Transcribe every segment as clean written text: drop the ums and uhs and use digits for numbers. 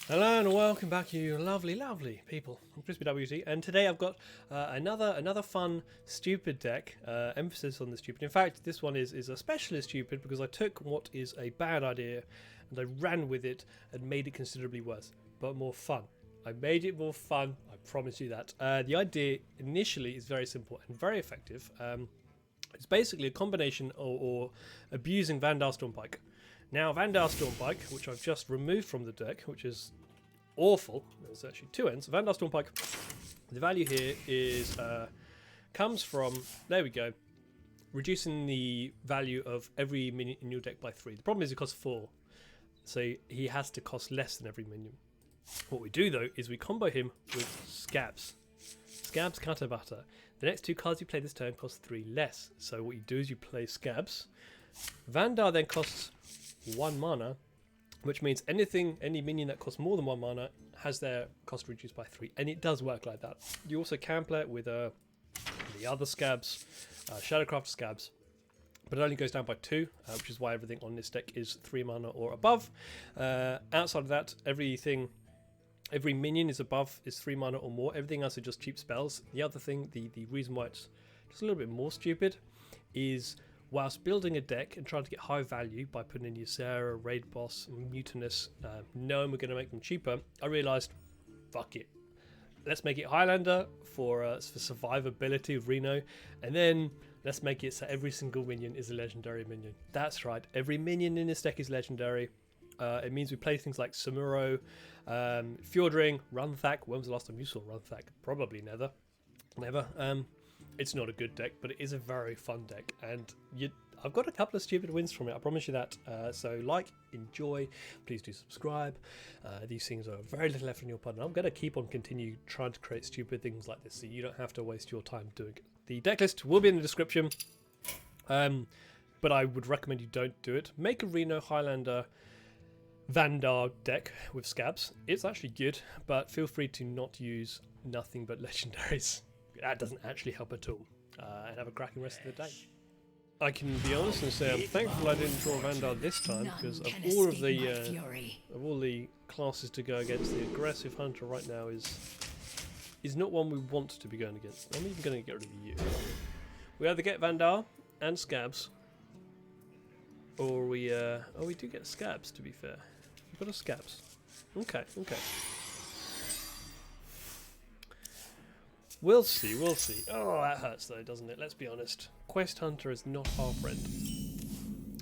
Hello and welcome back, you lovely people. I'm Crispy WT, and today I've got another fun stupid deck. Emphasis on the stupid. In fact, this one is a specialist stupid because I took what is a bad idea and I ran with it and made it considerably worse, but more fun. I made it more fun. I promise you that. The idea initially is very simple and very effective. It's basically a combination or abusing Vanndar Stormpike. Now, Vanndar Stormpike, which I've just removed from the deck, which is awful. There's actually two ends. Vanndar Stormpike, the value here is comes from, there we go, reducing the value of every minion in your deck by 3. The problem is it costs 4, so he has to cost less than every minion. What we do, though, is we combo him with Scabbs. Scabbs Cutter Butter. The next 2 cards you play this turn cost 3 less. So what you do is you play Scabbs. Vanndar then costs 1 mana, which means any minion that costs more than 1 mana has their cost reduced by 3, and it does work like that. You also can play it with the other Scabbs, Shadowcraft Scabbs, but it only goes down by 2, which is why everything on this deck is 3 mana or above. Outside of that, every minion is 3 mana or more. Everything else are just cheap spells. The other thing, the reason why it's just a little bit more stupid is, whilst building a deck and trying to get high value by putting in Ysera, Raid Boss, Mutanus, knowing we're going to make them cheaper, I realised, fuck it. Let's make it Highlander for survivability of Reno, and then let's make it so every single minion is a legendary minion. That's right, every minion in this deck is legendary. It means we play things like Samuro, Fjordring, Runthak. When was the last time you saw Runthak? Probably never. It's not a good deck, but it is a very fun deck, and I've got a couple of stupid wins from it, I promise you that. So like, enjoy, please do subscribe. These things are very little effort on your part, and I'm going to continue trying to create stupid things like this so you don't have to waste your time doing it. The deck list will be in the description, but I would recommend you don't do it. Make a Reno Highlander Vanndar deck with Scabbs. It's actually good, but feel free to not use nothing but legendaries. That doesn't actually help at all. And have a cracking rest of the day. I can be honest and say I'm thankful I didn't draw Vanndar this time, because of all the classes to go against, the aggressive hunter right now is not one we want to be going against. I'm even going to get rid of you. We either get Vanndar and Scabbs, or we do get Scabbs, to be fair. We've got a Scabbs. Okay. We'll see. Oh, that hurts though, doesn't it? Let's be honest. Quest Hunter is not our friend.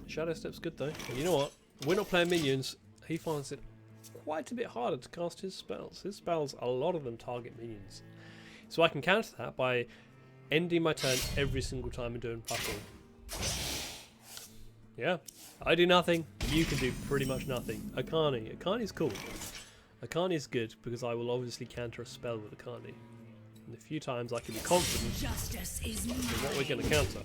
Shadowstep's good though. And you know what? We're not playing minions. He finds it quite a bit harder to cast his spells. His spells, a lot of them target minions. So I can counter that by ending my turn every single time and doing puckle. Yeah. I do nothing. You can do pretty much nothing. Akani. Akani's cool. Akani's good because I will obviously counter a spell with Akani. And a few times I can be confident in what we're going to counter.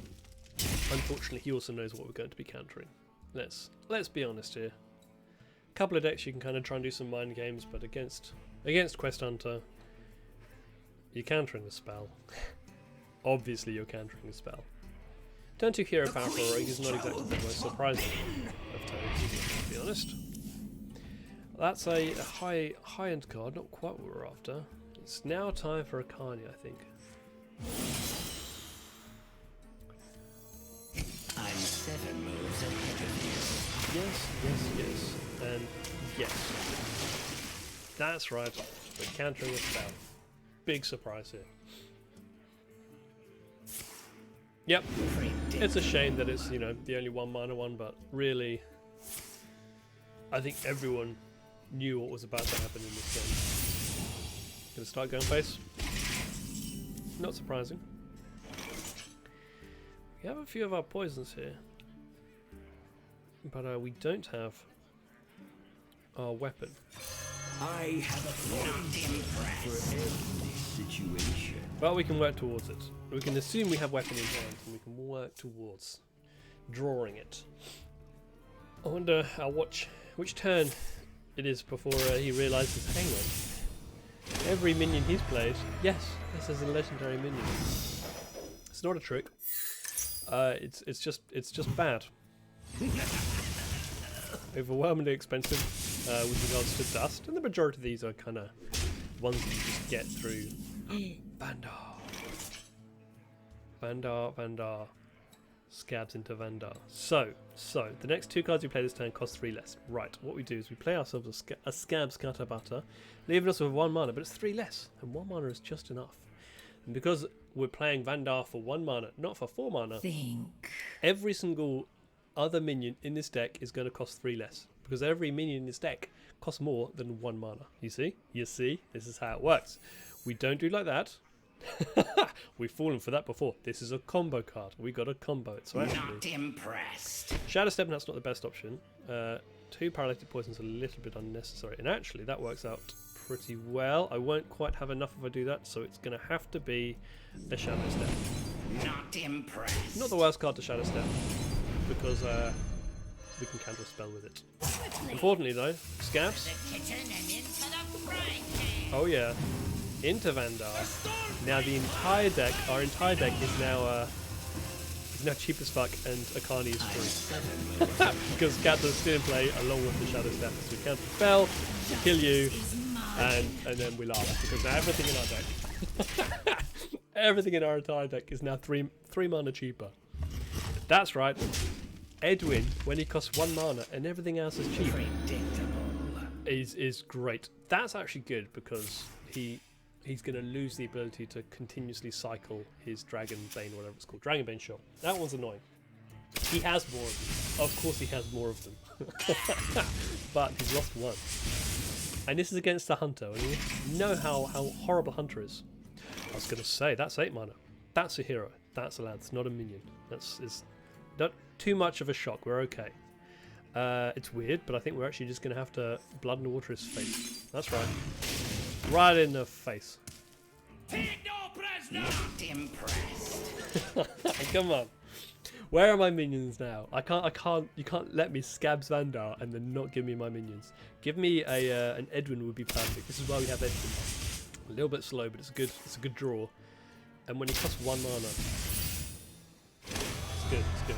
Unfortunately, he also knows what we're going to be countering. Let's be honest here. A couple of decks you can kind of try and do some mind games, but against Quest Hunter, you're countering a spell. Obviously, you're countering a spell. Turn 2 Hero Power for a Rogue is not exactly the most surprising of turns, to be honest. That's a high-end card, not quite what we're after. It's now time for Akani, I think. I'm 7 moves ahead of you. Yes. And yes. That's right. We're countering a spell. Big surprise here. Yep. It's a shame that it's, the only 1 mana one, but really, I think everyone knew what was about to happen in this game. Gonna start going face. Not surprising. We have a few of our poisons here, but we don't have our weapon. I have a plan for every situation. But we can work towards it. We can assume we have weapon in hand, and we can work towards drawing it. I wonder which turn it is before he realizes, hang on. Every minion he's played, yes, this is a legendary minion. It's not a trick. It's just bad. Overwhelmingly expensive. with regards to dust, and the majority of these are kind of ones that you just get through. Vanndar. Scabbs into Vanndar. So the next 2 cards you play this turn cost 3 less. Right, what we do is we play ourselves a Scabbs Cutter Butter, leaving us with 1 mana, but it's 3 less, and 1 mana is just enough. And because we're playing Vanndar for 1 mana, not for 4 mana, every single other minion in this deck is going to cost 3 less, because every minion in this deck costs more than 1 mana. You see? This is how it works. We don't do like that. We've fallen for that before. This is a combo card. We got a combo it. So actually, not impressed. Shadowstep, that's not the best option. 2 Paralytic Poison's a little bit unnecessary, and actually that works out pretty well. I won't quite have enough if I do that, so it's going to have to be a Shadowstep. Not impressed. Not the worst card to Shadowstep, because we can counter a spell with it. Importantly though, Scabbs. Oh yeah, into Vanndar. Now the entire deck, our entire deck is now cheap as fuck, and Akani is free. Because Scabbs is still in play along with the Shadowstep. So we counter spell, kill you, and then we laugh, because now everything in our deck, everything in our entire deck is now 3 mana cheaper. That's right. Edwin, when he costs 1 mana and everything else is cheap, is great. That's actually good, because he's going to lose the ability to continuously cycle his Dragon Bane, whatever it's called. Dragon Bane shot. That one's annoying. He has more of them. Of course he has more of them. But he's lost 1. And this is against the Hunter. And you know how horrible Hunter is. I was going to say, that's 8 mana. That's a hero. That's a lad. It's not a minion. It's not too much of a shock. We're okay. It's weird, but I think we're actually just going to have to blood and water his face. That's right. Right in the face. Not impressed. Come on. Where are my minions now? You can't let me Scabbs Vanndar and then not give me my minions. Give me an Edwin would be perfect. This is why we have Edwin. A little bit slow, but it's a good draw. And when he costs 1 mana, it's good.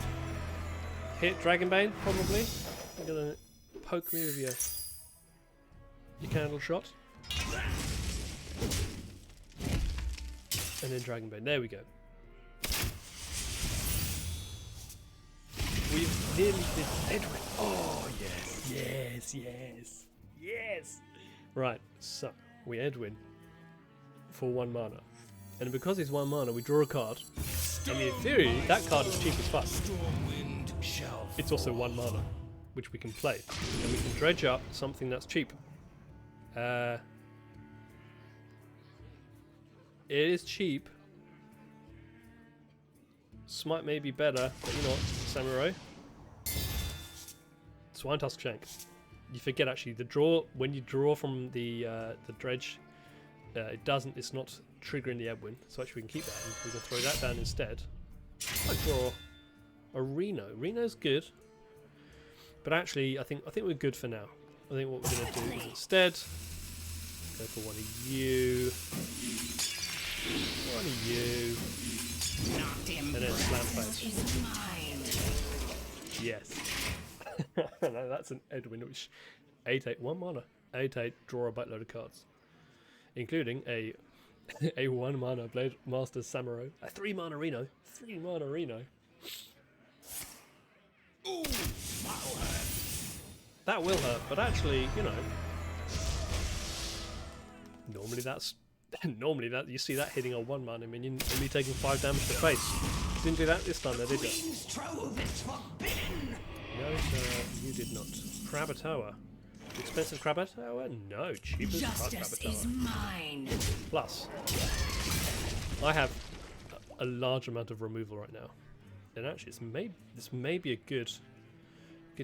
Hit Dragonbane, probably. You're gonna poke me with your candle shot. And then Dragonbane. There we go. We've nearly did Edwin. Oh yes. Right, so we Edwin for 1 mana. And because he's 1 mana, we draw a card. And in theory, that card is cheap as fuck. It's also 1 mana, which we can play. And we can dredge up something that's cheap. It is cheap. Smite may be better, but you know what? Samurai. Swinetusk Shank. You forget actually the draw when you draw from the dredge. It's not triggering the Edwin, so actually we can keep that. And we can throw that down instead. I draw a Reno. Reno's good, but actually I think we're good for now. I think what we're going to do is instead go for one of you. And then slam face. Yes. No, that's an Edwin, which 8/8, 1 mana. 8/8, draw a buttload of cards, including a 1 mana Blade Master Samurai, a 3 mana Reno. Ooh, that'll hurt. That will hurt, but actually, you know, normally that you see that hitting a 1 mana minion and me taking 5 damage to face. Didn't do that this time, though, did you? No, sir, you did not. Krakatoa. Expensive Krakatoa? No, cheap as fuck Krakatoa. Plus, I have a large amount of removal right now, and actually, this may be a good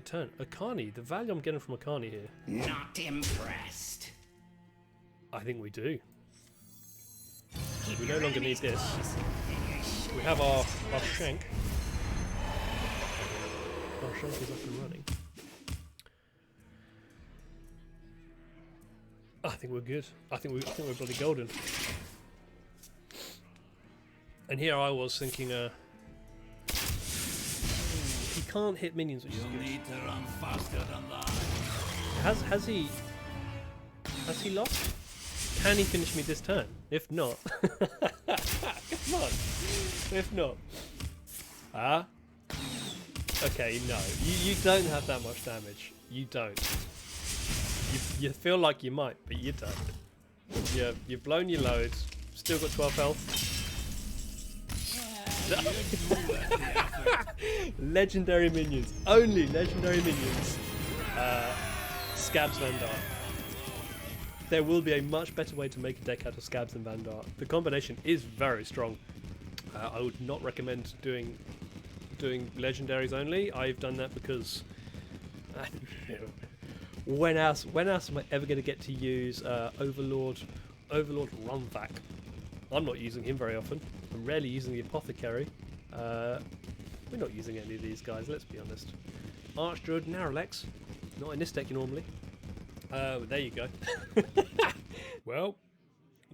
turn. Akani, the value I'm getting from Akani here. Not impressed. I think we do. We no longer need this. We have our Shank. Our Shank is up and running. I think we're good. I think we're bloody golden. And here I was thinking, he can't hit minions, which is good. Need to run faster than that. Has he lost? Can he finish me this turn? If not, come on. If not, okay, no. You don't have that much damage. You don't. You feel like you might, but you don't. You've blown your load. Still got 12 health. Legendary minions. Only legendary minions. Scabbs Vanndar. There will be a much better way to make a deck out of Scabbs and Vanndar. The combination is very strong. I would not recommend doing legendaries only. I've done that because when else am I ever going to get to use Overlord Runvac? I'm not using him very often. I'm rarely using the Apothecary. We're not using any of these guys, let's be honest. Archdruid Naralex, not in this deck normally. There you go. Well,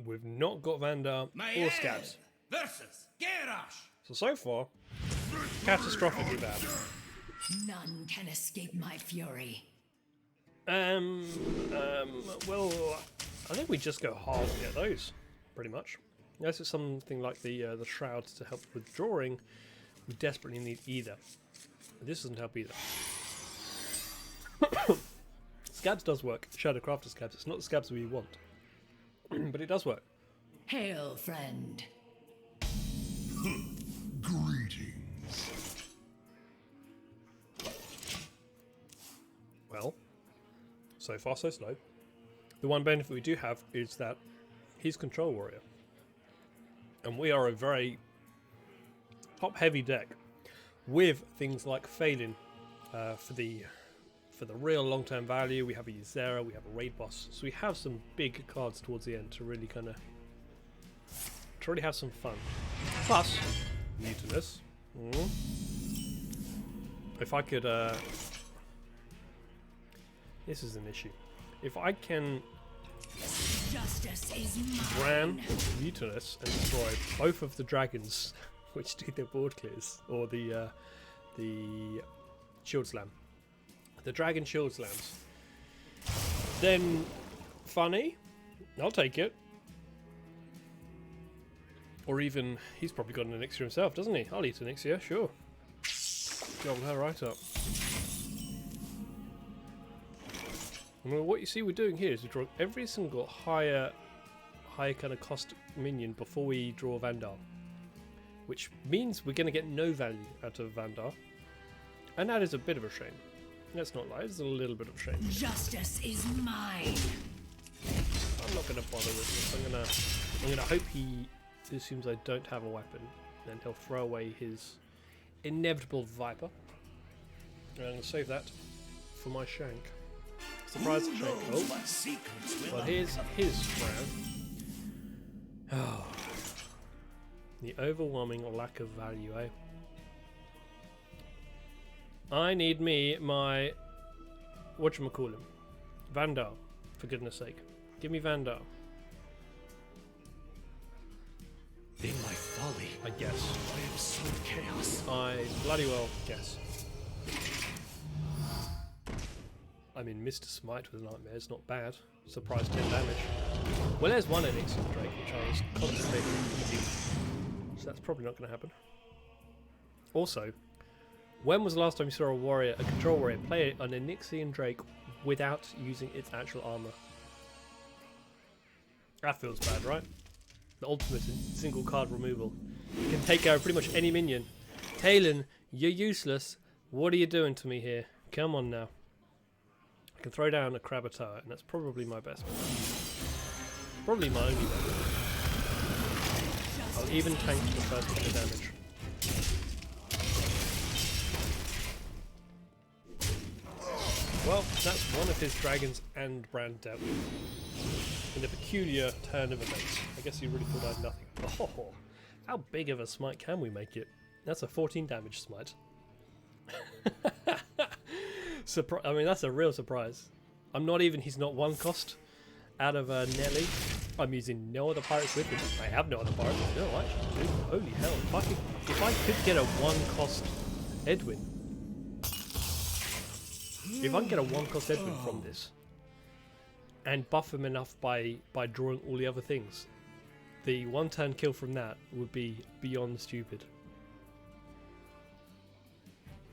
we've not got Vanndar or Scabbs. Versus Garrosh. So far, catastrophically bad. None can escape my fury. Well, I think we just go hard to get those, pretty much. Unless it's something like the Shroud to help with drawing, we desperately need either. This doesn't help either. Scabbs does work. Shadowcrafter Scabbs. It's not the Scabbs we want, but it does work. Hail, friend. Greetings. Well, so far so slow. The one benefit we do have is that he's Control Warrior. And we are a very top-heavy deck with things like Phelan for the real long-term value. We have a Ysera, we have a Raid Boss. So we have some big cards towards the end to really have some fun. Plus, Mutanus. If I could... this is an issue. If I can... Justice is mine. Brann Mutanus and destroy both of the dragons which do their board clears, or the Shield Slam. The Dragon Shield Slams. Then funny, I'll take it. Or even, he's probably got an Onyxia himself, doesn't he? I'll eat an Onyxia, sure. Gobble her right up. Well, what you see we're doing here is we draw every single higher kind of cost minion before we draw Vanndar, which means we're going to get no value out of Vanndar, and that is a bit of a shame. Let's not lie, it's a little bit of a shame. Justice is mine. I'm not going to bother with this. I'm gonna hope he assumes I don't have a weapon, and he'll throw away his inevitable Viper. And I'm going to save that for my Shank. Surprise Shank. Oh, well, here's his Brann. Oh, the overwhelming lack of value, eh? I need my whatchamacallin, Vanndar, for goodness sake. Give me Vanndar. In my folly, I guess. I am so chaos. I bloody well guess. I mean, Mr. Smite with Nightmare is not bad. Surprise 10 damage. Well, there's one Onyxia Drake, which I was contemplating eating. So that's probably not going to happen. Also, when was the last time you saw a Control Warrior, play an Onyxian Drake without using its actual armor? That feels bad, right? The ultimate in single card removal. You can take care of pretty much any minion. Talon, you're useless. What are you doing to me here? Come on now. I can throw down a Krabatoa, and that's probably my best bet. Probably my only weapon. I'll even tank the first bit of damage. Well, that's one of his dragons and Brann dealt with. In a peculiar turn of events. I guess he really thought I had nothing. Oh, how big of a smite can we make it? That's a 14 damage smite. I mean, that's a real surprise. He's not one cost out of Nelly. I'm using no other pirates with him. I have no other pirates. No, I actually do. Holy hell. If I could get a one cost Edwin. If I can get a one cost Edwin from this, and buff him enough by drawing all the other things. The one-turn kill from that would be beyond stupid.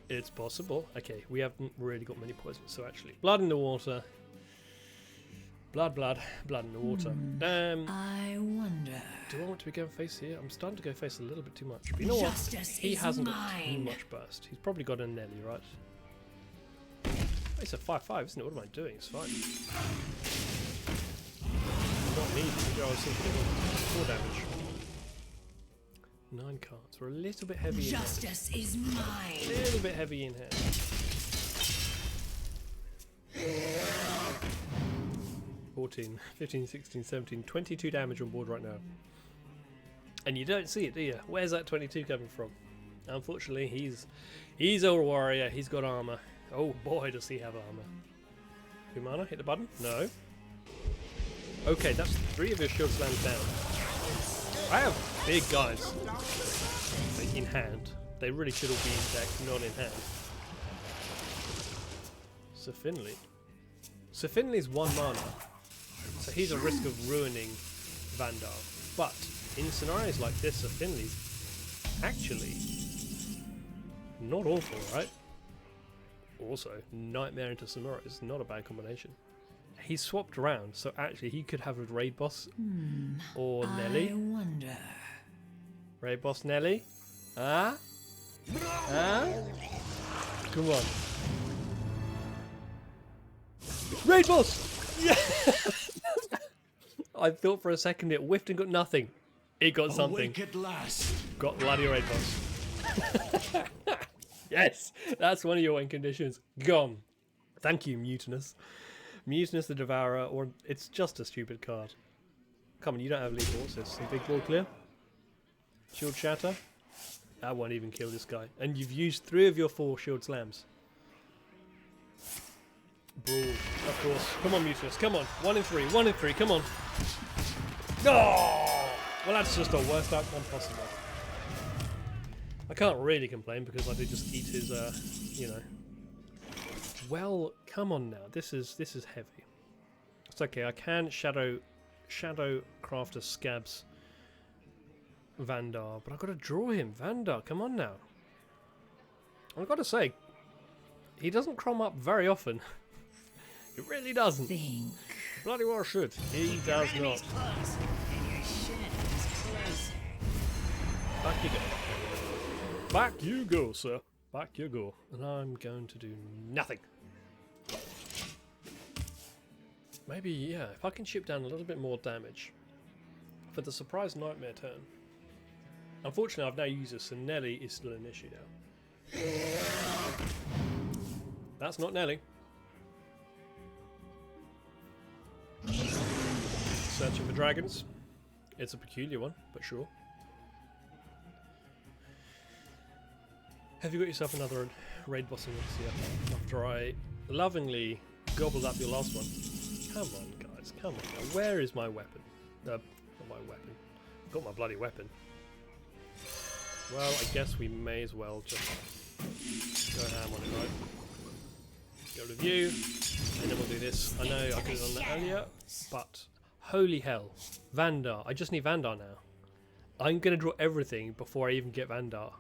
It's possible. Okay, we haven't really got many poisons, so actually, blood in the water. Blood in the water. I wonder. Do I want to be going face here? I'm starting to go face a little bit too much. But you know what? He hasn't got too much burst. He's probably got a Nelly, right? It's a 5/5, isn't it? What am I doing? It's fine. Not needed. I was thinking of 4 damage. 9 cards. We're a little bit heavy in hand. Justice is mine. A little bit heavy in hand. 14, 15, 16, 17, 22 damage on board right now. And you don't see it, do you? Where's that 22 coming from? Unfortunately, he's a warrior. He's got armor. Oh boy, does he have armor. Humana, hit the button? No. Okay, that's 3 of his shield slams down. I have big guys in hand. They really should all be in deck, not in hand. Sir Finley. Sir Finley's 1 mana, so he's at risk of ruining Vanndar. But in scenarios like this, Sir Finley's actually not awful, right? Also, Nightmare into Sonora is not a bad combination. He's swapped around, so actually he could have a raid boss or Nelly. I wonder. Raid boss Nelly? Huh? Huh? Come on. Raid boss! Yeah! I thought for a second it whiffed and got nothing. It got something. Awake at last. Got bloody raid boss. Yes! That's one of your win conditions. Gone. Thank you, Mutanus. Mutanus the Devourer, or it's just a stupid card. Come on, you don't have lethal. What's this? Some big ball clear? Shield shatter? That won't even kill this guy. And you've used 3 of your 4 shield slams. Brawl, of course. Come on, Mutanus, come on. 1 in 3, 1 in 3, come on. Oh! Well, that's just the worst outcome possible. I can't really complain because I did just eat his, you know. Well, come on now. This is heavy. It's okay. I can shadow craft a Scabbs Vanndar, but I've got to draw him. Vanndar, come on now. I've got to say, he doesn't chrome up very often. He really doesn't. Think. Bloody well should. He does not. Back you go. Back you go, sir. Back you go. And I'm going to do nothing. Maybe, yeah, if I can chip down a little bit more damage for the surprise nightmare turn. Unfortunately, I've now used this, so Nelly is still an issue now. That's not Nelly. Searching for dragons. It's a peculiar one, but sure. Have you got yourself another raid boss in Onyxia after I lovingly gobbled up your last one? Come on, guys, come on. Now, where is my weapon? Not my weapon. I've got my bloody weapon. Well, I guess we may as well just go ham on it, right? Go to view, and then we'll do this. I know I could have done that earlier, but holy hell. Vanndar. I just need Vanndar now. I'm going to draw everything before I even get Vanndar.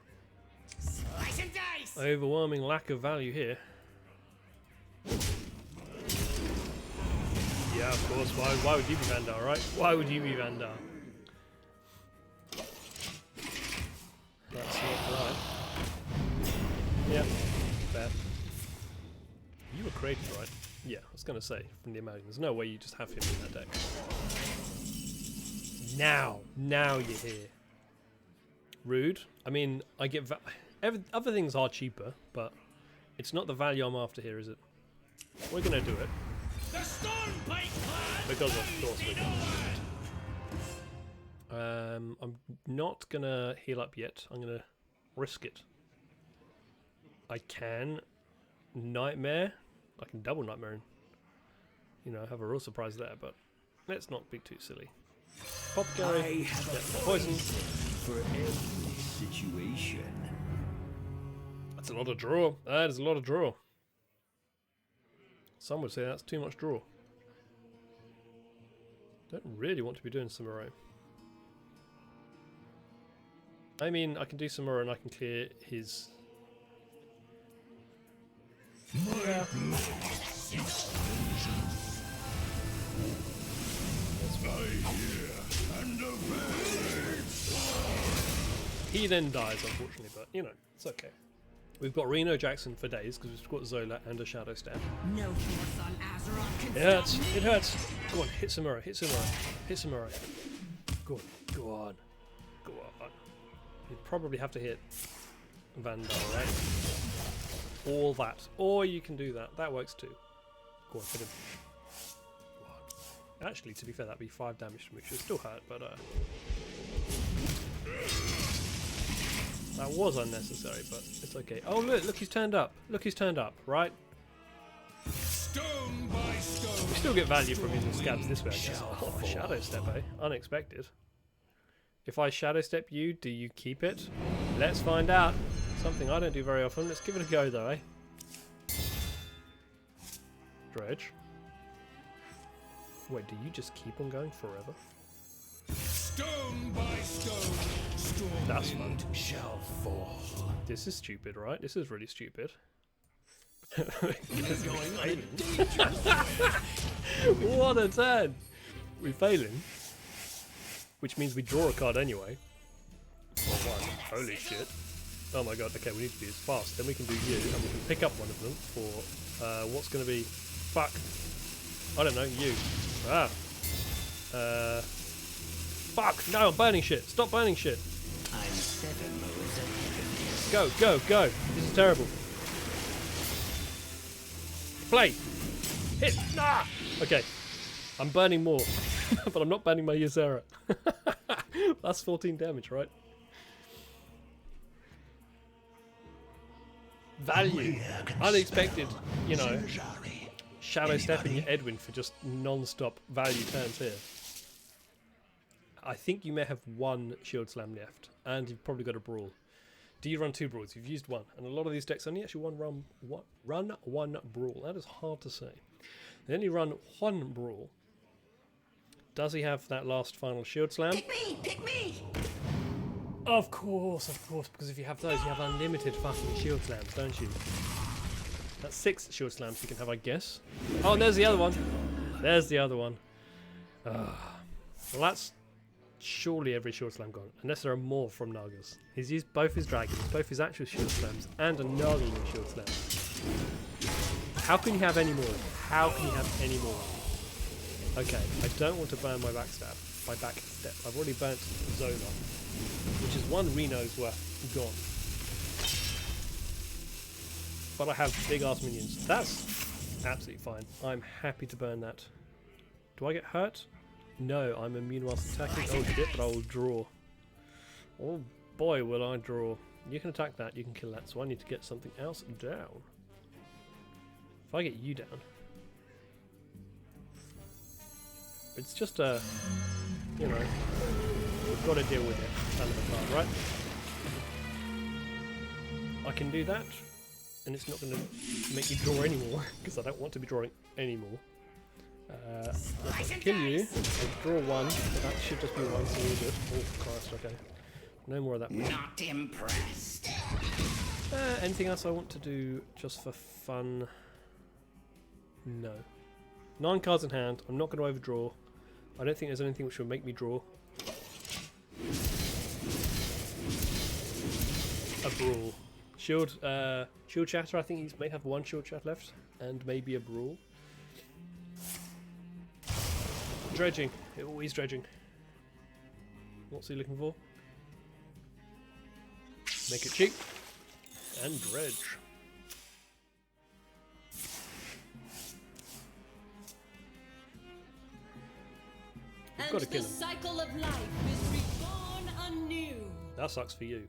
Slice and dice. Overwhelming lack of value here. Yeah, of course. Why would you be Vanndar, right? Why would you be Vanndar? That's not right. Yeah, fair. You were created, right? Yeah, I was going to say, from the amount. There's no way you just have him in that deck. Now you're here. Rude. I mean, I get... other things are cheaper, but it's not the value I'm after here, is it? We're going to do it. The Stormpike Clan. Because of course we're going to do it. I'm not going to heal up yet. I'm going to risk it. I can Nightmare. I can double Nightmare and, you know, have a real surprise there, but let's not be too silly. Pop Gary, poison. For every situation. That's a lot of draw. That is a lot of draw. Some would say that's too much draw. Don't really want to be doing Samuro. I mean, I can do Samuro and I can clear his... Yeah. He then dies, unfortunately, but you know, it's okay. We've got Reno Jackson for days because we've got Zola and a Shadowstep. No force on Azeroth can It hurts. stop me. It hurts. Go on, hit Samuro. Hit Samuro. Hit Samuro. Go on. Go on. Go on. You'd probably have to hit Vanndar, right? All that. Or you can do that. That works too. Go on, hit him. Go on. Actually, to be fair, that'd be 5 damage to me, which would still hurt, but that was unnecessary, but it's okay. Oh look, he's turned up. Look, he's turned up, right? Stone by stone. We still get value from using Scabbs this way, I guess. Oh, Shadowstep, eh? Unexpected. If I Shadowstep you, do you keep it? Let's find out. Something I don't do very often. Let's give it a go, though, eh? Dredge. Wait, do you just keep on going forever? Stone by stone. Storm That's fun. shall fall. This is stupid, right? This is really stupid. What a turn! We're failing. Which means we draw a card anyway. Or one. Holy shit. Oh my god, okay, we need to be as fast. Then we can do you, and we can pick up one of them for what's going to be... Fuck. I don't know, you. Ah. Fuck! No, I'm burning shit! Stop burning shit! I'm 7 moves ahead of you. Go, go, go! This is terrible. Play! Hit! Ah! Okay. I'm burning more. But I'm not burning my Ysera. That's 14 damage, right? Value. Unexpected, you know. Shadowstepping your Edwin for just non-stop value turns here. I think you may have 1 Shield Slam left, and you've probably got a Brawl. Do you run 2 Brawls? You've used 1, and a lot of these decks only actually run one Brawl. That is hard to say. They only run 1 Brawl. Does he have that last final Shield Slam? Pick me! Pick me! Of course, because if you have those, you have unlimited fucking Shield Slams, don't you? That's 6 Shield Slams you can have, I guess. Oh, and there's the other one. There's the other one. Well, that's surely every Shield Slam gone, unless there are more from Nagas. He's used both his dragons, both his actual Shield Slams, and another new Shield Slam. How can you have any more? How can you have any more? Okay, I don't want to burn my backstab. I've already burnt Zola, which is 1 Reno's worth gone. But I have big ass minions. That's absolutely fine. I'm happy to burn that. Do I get hurt? No, I'm immune whilst attacking. Oh shit, but I will draw. Oh boy, will I draw. You can attack that, you can kill that, so I need to get something else down. If I get you down... It's just a... You know... We've got to deal with it, kind of a card, right? I can do that, and it's not going to make you draw anymore, because I don't want to be drawing anymore. Let's kill you, and draw 1, but that should just be 1, so we're good. Oh Christ, okay. No more of that. Not impressed. Anything else I want to do just for fun? No. 9 cards in hand, I'm not going to overdraw. I don't think there's anything which will make me draw. A Brawl. Shield Shatter, I think he may have 1 Shield Shatter left, and maybe a Brawl. Dredging. Always dredging. What's he looking for? Make it cheap. And dredge. We've got to kill him. The cycle of life is reborn anew. That sucks for you.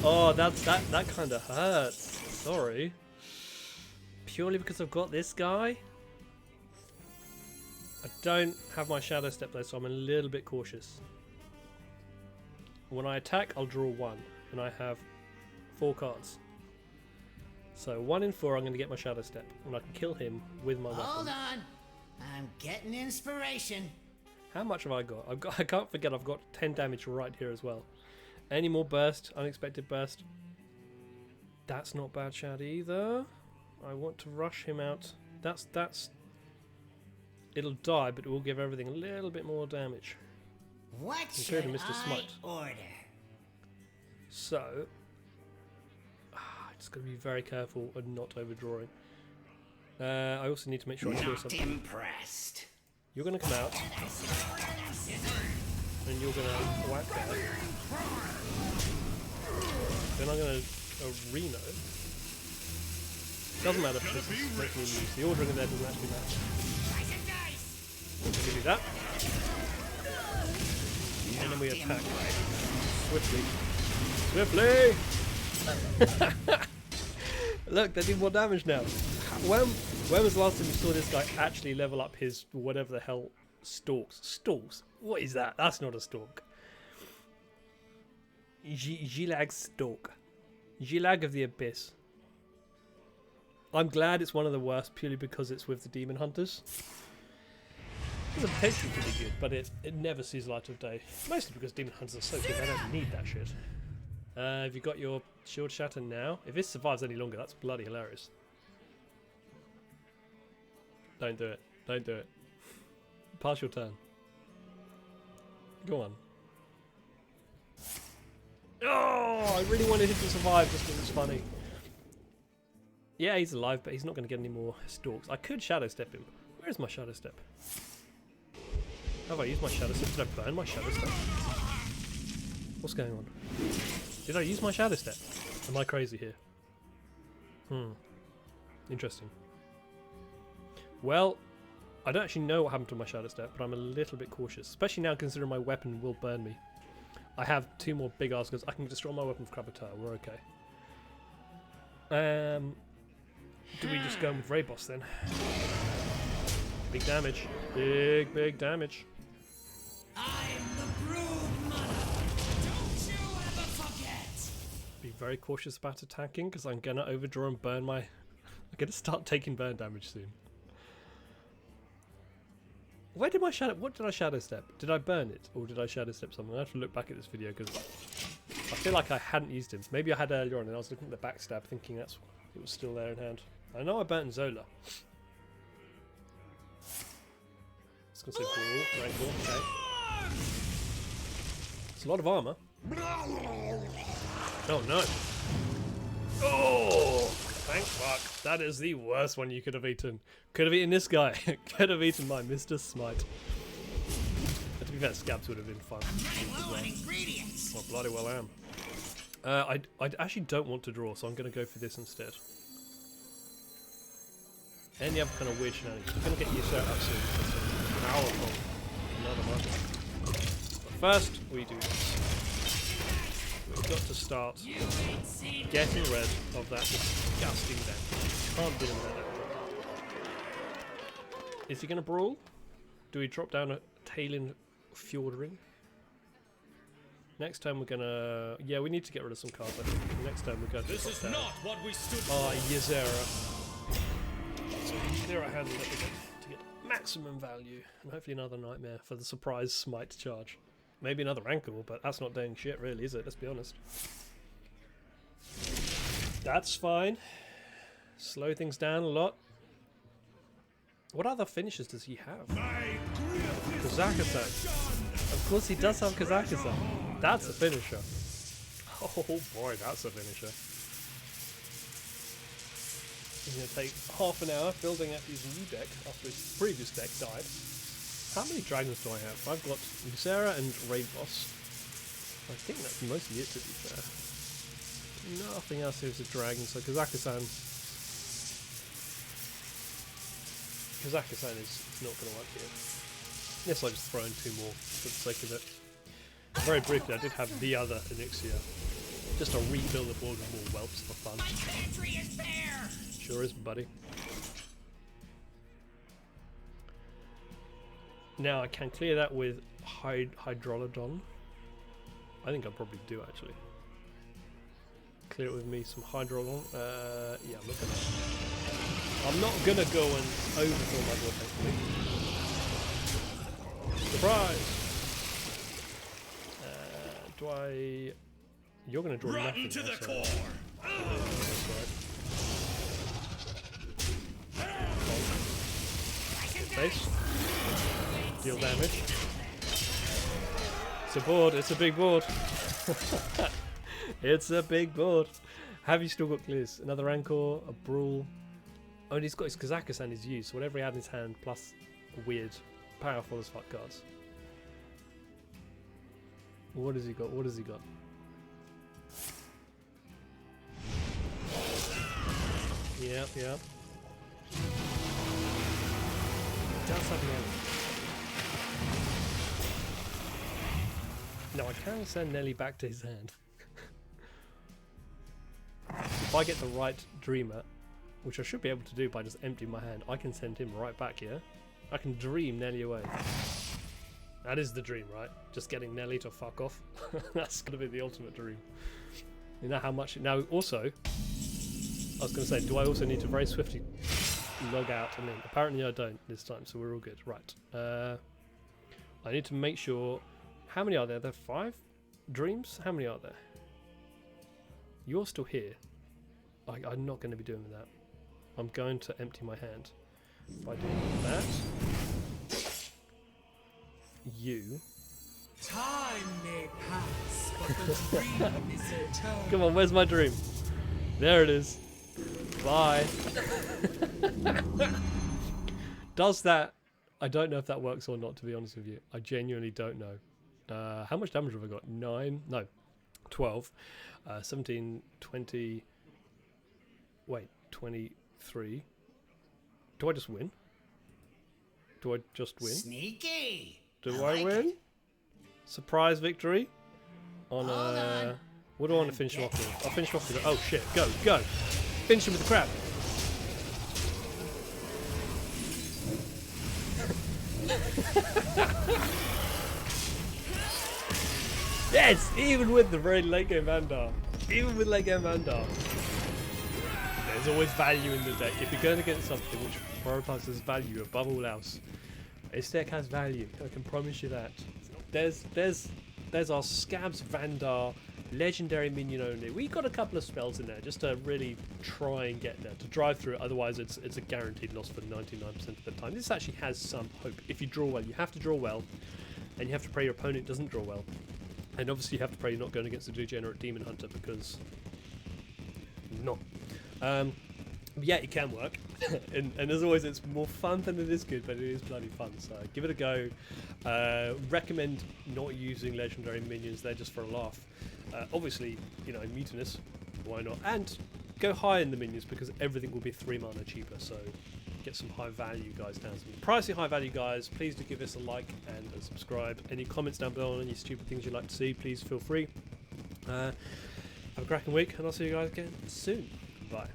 Oh, that kind of hurts. Sorry. Purely because I've got this guy? I don't have my Shadowstep though, so I'm a little bit cautious. When I attack, I'll draw 1, and I have 4 cards. So 1 in 4, I'm going to get my Shadowstep, and I can kill him with my weapon. Hold on. I'm getting inspiration. How much have I got? I can't forget I've got 10 damage right here as well. Any more burst? Unexpected burst? That's not bad, Shad, either. I want to rush him out. That's... It'll die, but it will give everything a little bit more damage. What Including should Mr. I Smite. order? So... just got to be very careful and not overdrawing. I also need to make sure I kill Not something. impressed. You're going to come out. And you're going to whack that. Then I'm going to Reno. Doesn't matter because it's making me lose. The ordering in there doesn't actually matter. Give you that. And then we attack. Swiftly. Swiftly! Look, they're doing more damage now. When was the last time you saw this guy actually level up his whatever the hell stalks? Stalks? What is that? That's not a stalk. Gilag stalk. Gilag of the Abyss. I'm glad it's one of the worst purely because it's with the Demon Hunters. It's the potential to be good, but it never sees light of day. Mostly because Demon Hunters are so good, I don't need that shit. Have you got your shield shatter now? If this survives any longer, that's bloody hilarious. Don't do it. Don't do it. Pass your turn. Go on. Oh, I really wanted him to survive just because it's funny. Yeah, he's alive, but he's not going to get any more stalks. I could shadow step him. Where is my shadow step? Have I used my shadow step? Did I burn my shadow step? What's going on? Did I use my shadow step? Am I crazy here? Interesting. Well, I don't actually know what happened to my shadow step, but I'm a little bit cautious, especially now considering my weapon will burn me. I have 2 more big askers. I can destroy my weapon with Cravatar. We're okay. Do we just go with Ray Boss then? Big damage. Big damage. I'm the brood mother. Don't you ever forget. Be very cautious about attacking because I'm gonna overdraw and burn my... I'm gonna start taking burn damage soon. Where did my shadow... What did I shadow step? Did I burn it? Or did I shadow step something? I have to look back at this video because I feel like I hadn't used him. Maybe I had earlier on and I was looking at the backstab thinking it was still there in hand. I know I burnt Zola. It's gonna say ball, rank ball, okay. It's a lot of armor. Oh no. Oh! Thank fuck. That is the worst one you could have eaten. Could have eaten this guy. Could have eaten my Mr. Smite. But to be fair, Scabbs would have been fun. Low on ingredients. Well, bloody well am. I actually don't want to draw, so I'm going to go for this instead. Any other kind of weird shenanigans. I'm going to get Ysera up soon. Powerful. Another one. But first, we do this. We've got to start getting rid of that disgusting damage. Can't deal with that damage. Is he going to brawl? Do we drop down a Tailin Fjordring? Next time we're going to... Yeah, we need to get rid of some cards, I think. Next time we're going to This drop is down. not what we stood Oh, for. Ysera. So clear our hand a little bit to get maximum value. And hopefully another nightmare for the surprise smite charge. Maybe another rankle, but that's not doing shit really, is it? Let's be honest. That's fine. Slow things down a lot. What other finishes does he have? Kazakhstan. Of course he does have Kazakhstan. That's a finisher. Oh boy, that's a finisher. He's going to take half an hour building up his new deck after his previous deck died. How many dragons do I have? I've got Ysera and Rainboss. I think that's mostly it, to be fair. Nothing else here is a dragon, so Kazakhstan is not going to work here. Yes, I'll just throw in 2 more for the sake of it. Very briefly, I did have the other Onyxia. Just to refill the board with more whelps for fun. My pantry is bare. Sure is, buddy. Now I can clear that with Hydrolodon. I think I'll probably do actually. Clear it with me some Hydrolon. Yeah, look at that. I'm not gonna go and overfill my board, thankfully. Surprise! Do I... You're gonna draw nothing. To the so- core. That's right. Good face. Deal damage. It's a board, it's a big board. It's a big board. Have you still got clears? Another Rancor, a Brawl. Oh, and he's got his Kazakus and his use, so whatever he had in his hand, plus weird, powerful as fuck cards. What has he got? What has he got? Yep, yep. He does have Nelly. No, I can send Nelly back to his hand. If I get the right Dreamer, which I should be able to do by just emptying my hand, I can send him right back here. I can dream Nelly away. That is the dream, right? Just getting Nelly to fuck off. That's gonna be the ultimate dream. You know how much... Now, also, I was gonna say, do I also need to very swiftly log out and in? Apparently I don't this time, so we're all good. Right. I need to make sure... How many are there? There are 5 dreams? How many are there? You're still here. I'm not going to be doing that. I'm going to empty my hand. By doing that, you... Time may pass, but the dream is eternal. Come on, where's my dream? There it is. Bye. Does that... I don't know if that works or not, to be honest with you. I genuinely don't know. How much damage have I got? 9? No. 12. 17, 20... Wait, 23. Do I just win? Do I just win? Sneaky. Do I win? Surprise victory? On what do I want to finish him off with? I'll finish him off with... Oh shit, go, go! Finish him with the crab! Yes! Even with the very late game Vanndar. Even with late game Vanndar. There's always value in the deck. If you're going against something which prioritizes value above all else, this deck has value. I can promise you that. There's our Scabbs Vanndar legendary minion only. We got a couple of spells in there just to really try and get there, to drive through it. Otherwise, it's a guaranteed loss for 99% of the time. This actually has some hope if you draw well. You have to draw well, and you have to pray your opponent doesn't draw well. And obviously you have to pray you're not going against a degenerate demon hunter, because not. But yeah, it can work. and as always, it's more fun than it is good, but it is bloody fun. So give it a go. Recommend not using legendary minions. They're just for a laugh. Obviously, you know, Mutanus, why not? And go high in the minions, because everything will be 3 mana cheaper. So get some high value guys down. Some pricey high value guys. Please do give us a like and a subscribe. Any comments down below on any stupid things you'd like to see, please feel free. Have a cracking week, and I'll see you guys again soon. Bye.